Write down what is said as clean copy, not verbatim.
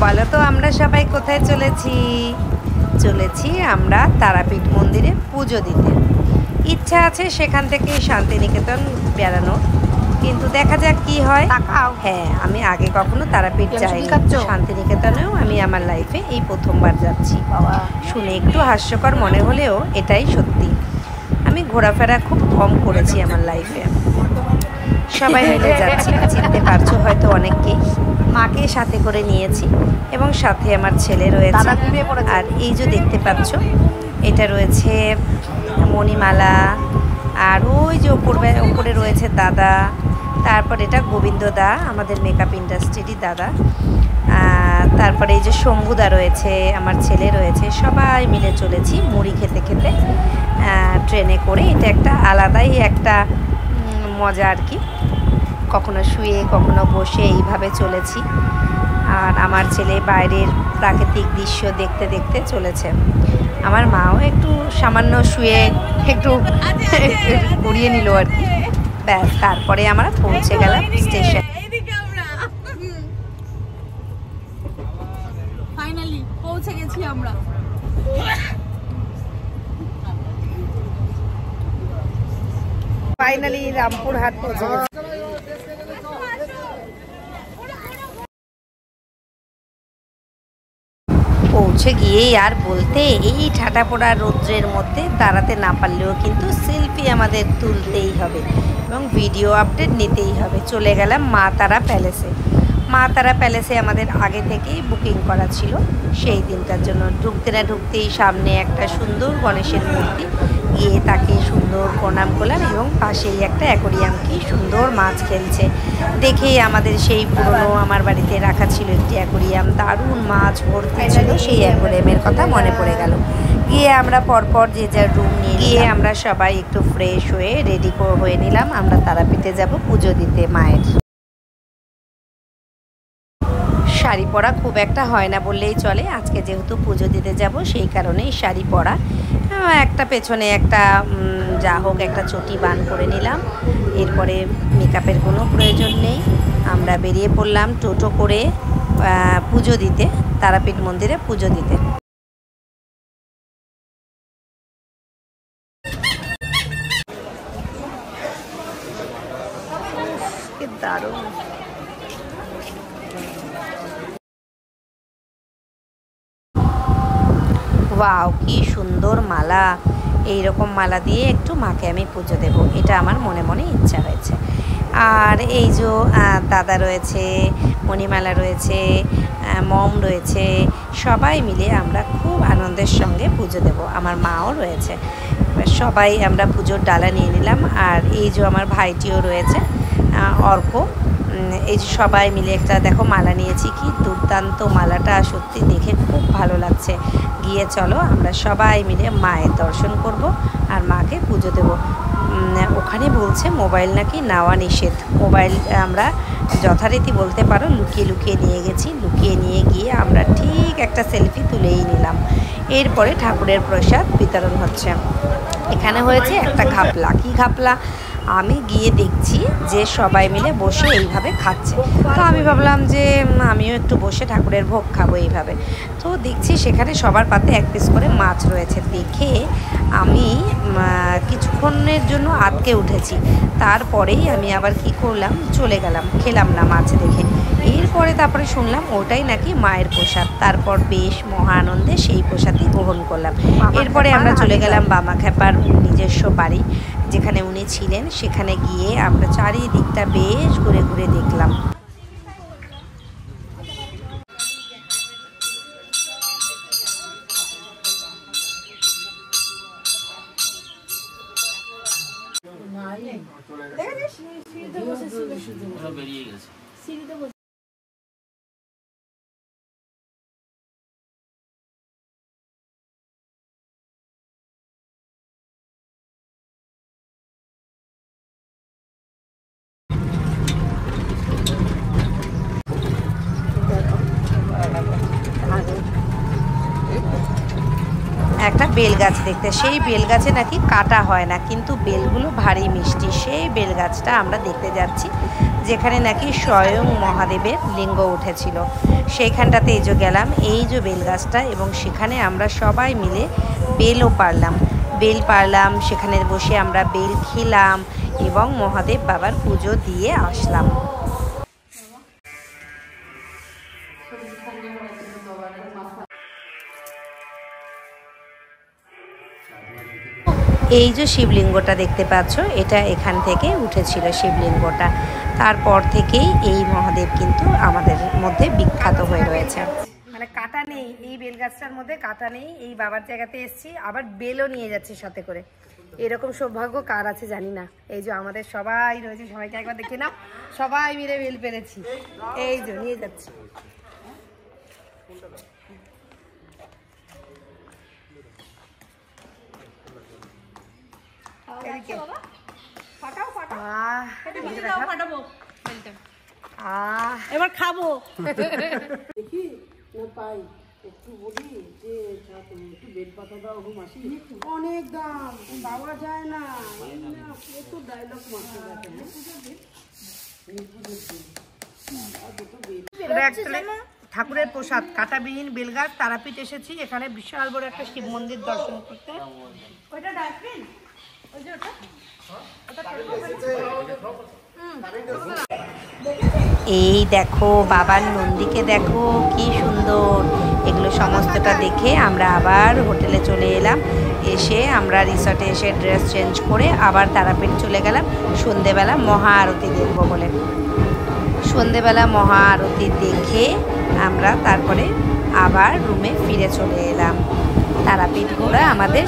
বলো তো আমরা সবাই কোথায় চলেছি? চলেছি আমরা তারাপীঠ মন্দিরে পুজো দিতে। ইচ্ছা আছে সেখান থেকে শান্তিনিকেতন বেড়ানোর, কিন্তু দেখা যাক কি হয়। হ্যাঁ, আমি আগে কখনো তারাপীঠ যাইনি, শান্তিনিকেতনেও আমি আমার লাইফে এই প্রথমবার যাচ্ছি। শুনে একটু হাস্যকর মনে হলেও এটাই সত্যি। আমি ঘোরাফেরা খুব কম করেছি আমার লাইফে। সবাই মিলে যাচ্ছি, চিনতে পারছো হয়তো অনেককেই। মাকে সাথে করে নিয়েছি এবং সাথে আমার ছেলে রয়েছে। আর এই যে দেখতে পাচ্ছ, এটা রয়েছে মণিমালা, আর ওই যে ওপরে রয়েছে দাদা। তারপর এটা গোবিন্দদা, আমাদের মেকআপ ইন্ডাস্ট্রিরই দাদা। তারপরে এই যে শম্ভুদা রয়েছে, আমার ছেলে রয়েছে। সবাই মিলে চলেছি মুড়ি খেতে খেতে ট্রেনে করে। এটা একটা আলাদাই একটা মজা আর কি। কখনো শুয়ে কখনো বসে এইভাবে চলেছি। আর আমার ছেলে বাইরের প্রাকৃতিক দৃশ্য দেখতে দেখতে চলেছে। আমার মাও একটু সামান্য শুয়ে একটু ঘুরিয়ে নিল আর কি। ব্যাস, তারপরে আমরা পৌঁছে গেলাম স্টেশন। ফাইনালি পৌঁছে গেছি আমরা। ফাইনালি রামপুরহাট পৌঁছে গেছি। পৌঁছে গিয়েই আর বলতে, এই ঠাটা পোড়া রৌদ্রের মধ্যে দাঁড়াতে না পারলেও কিন্তু সেলফি আমাদের তুলতেই হবে এবং ভিডিও আপডেট নিতেই হবে। চলে গেলাম মা তারা প্যালেসে। মা তারা প্যালেসে আমাদের আগে থেকেই বুকিং করা ছিল সেই দিনটার জন্য। ঢুকতে না ঢুকতেই সামনে একটা সুন্দর গণেশের মূর্তি, গিয়ে তাকে সুন্দর প্রণাম করলাম এবং পাশেই একটা অ্যাকোরিয়াম, কি সুন্দর মাছ খেলছে দেখেই আমাদের সেই পুরনো আমার বাড়িতে রাখা ছিল একটি অ্যাকোরিয়াম, দারুণ মাছ ভর্তি ছিল। সেই অ্যাকোরিয়ামের কথা মনে পড়ে গেল। গিয়ে আমরা পরপর যে যার রুম নিয়ে গিয়ে আমরা সবাই একটু ফ্রেশ হয়ে রেডি হয়ে নিলাম। আমরা তারাপীঠে যাব পুজো দিতে মায়ের। শাড়ি পরা খুব একটা হয় না বললেই চলে। আজকে যেহেতু পুজো দিতে যাব সেই কারণেই শাড়ি পরা। একটা পেছনে একটা যা হোক একটা চটি বান করে নিলাম। এরপরে মেকআপের কোনো প্রয়োজন নেই। আমরা বেরিয়ে পড়লাম টোটো করে পুজো দিতে, তারাপীঠ মন্দিরে পুজো দিতে। দারুণ! ওয়াও, কি সুন্দর মালা! এই রকম মালা দিয়ে একটু মাকে আমি পুজো দেব, এটা আমার মনে মনে ইচ্ছা হয়েছে। আর এই যে দাদা রয়েছে, মণিমালা রয়েছে, মম রয়েছে, সবাই মিলে আমরা খুব আনন্দের সঙ্গে পুজো দেব। আমার মাও রয়েছে। সবাই আমরা পুজোর ডালা নিয়ে নিলাম। আর এই যে আমার ভাইটিও রয়েছে, অর্ক। এই যে সবাই মিলে একটা দেখো মালা নিয়েছি, কি দুর্দান্ত মালাটা, সত্যি দেখে খুব ভালো লাগছে। গিয়ে চলো আমরা সবাই মিলে মায়ের দর্শন করব আর মাকে পুজো দেব। ওখানে বলছে মোবাইল নাকি নেওয়া নিষেধ। মোবাইল আমরা যথারীতি বলতে পারো লুকিয়ে লুকিয়ে নিয়ে গেছি। লুকিয়ে নিয়ে গিয়ে আমরা ঠিক একটা সেলফি তুলেই নিলাম। এরপরে ঠাকুরের প্রসাদ বিতরণ হচ্ছে। এখানে হয়েছে একটা ঘাপলা। কি ঘাপলা? আমি গিয়ে দেখছি যে সবাই মিলে বসে এইভাবে খাচ্ছে। তো আমি ভাবলাম যে আমিও একটু বসে ঠাকুরের ভোগ খাবো এইভাবে। তো দেখছি সেখানে সবার পাতে এক পিস করে মাছ রয়েছে। দেখে আমি কিছুক্ষণের জন্য আটকে উঠেছি। তারপরেই আমি আবার কি করলাম, চলে গেলাম, খেলাম না মাছ দেখে। তারপরে শুনলাম ওটাই নাকি মায়ের প্রসাদ। তারপর বেশ মহা আনন্দে সেই প্রসাদই গ্রহণ করলাম। এরপরে আমরা চলে গেলাম বামাখ্যাপার নিজস্ব বাড়ি, যেখানে উনি ছিলেন। সেখানে গিয়ে আমরা চারিদিকটা বেশ ঘুরে ঘুরে দেখলাম। একটা বেল গাছ দেখতে। সেই বেল গাছে নাকি কাটা হয় না, কিন্তু বেলগুলো ভারী মিষ্টি। সেই বেল গাছটা আমরা দেখতে যাচ্ছি, যেখানে নাকি স্বয়ং মহাদেবের লিঙ্গ উঠেছিল। সেইখানটাতে এই যে গেলাম, এই যে বেল গাছটা, এবং সেখানে আমরা সবাই মিলে বেলও পারলাম। সেখানে বসে আমরা বেল খেলাম এবং মহাদেব বাবার পুজো দিয়ে আসলাম। এই যে শিবলিঙ্গটা দেখতে পাচ্ছ, এটা এখান থেকে উঠেছিল শিবলিঙ্গটা। তারপর থেকেই এই মহাদেব কিন্তু আমাদের মধ্যে বিখ্যাত হয়ে রয়েছে। মানে কাটা নেই, এই বেল গাছটার মধ্যে কাটা নেই। এই বাবার জায়গাতে এসেছি, আবার বেলও নিয়ে যাচ্ছি সাথে করে। এরকম সৌভাগ্য কার আছে জানি না। এই যে আমাদের সবাই রয়েছে, সবাইকে একবার দেখে নাও, সবাই মিলে বেল পেরেছি। এই যে নিয়ে যাচ্ছি। এবার খাবো। দেখি না পাই একটু বলি যে একটু বেল পাতা দাও গো মাসি, অনেক দাম পাওয়া যায় না। তো ডায়লগ মারতে গেছে। ঠাকুরের প্রসাদ কাটাবিহীন বেলগাছ, তারাপীঠ এসেছি। এখানে বিশাল বড় একটা শিব মন্দির দর্শন করতে। ওইটা ডাস্টবিন, ওই যে ওটা এই দেখো বাবার নন্দীকে দেখো কি সুন্দর। এগুলো সমস্তটা দেখে আমরা আবার হোটেলে চলে এলাম। এসে আমরা রিসর্টে এসে ড্রেস চেঞ্জ করে আবার তারাপীঠ চলে গেলাম সন্ধেবেলা মহা আরতি দেখবো বলে। সন্ধেবেলা মহা আরতি দেখে আমরা তারপরে আবার রুমে ফিরে চলে এলাম। তারাপীঠ ঘোরা আমাদের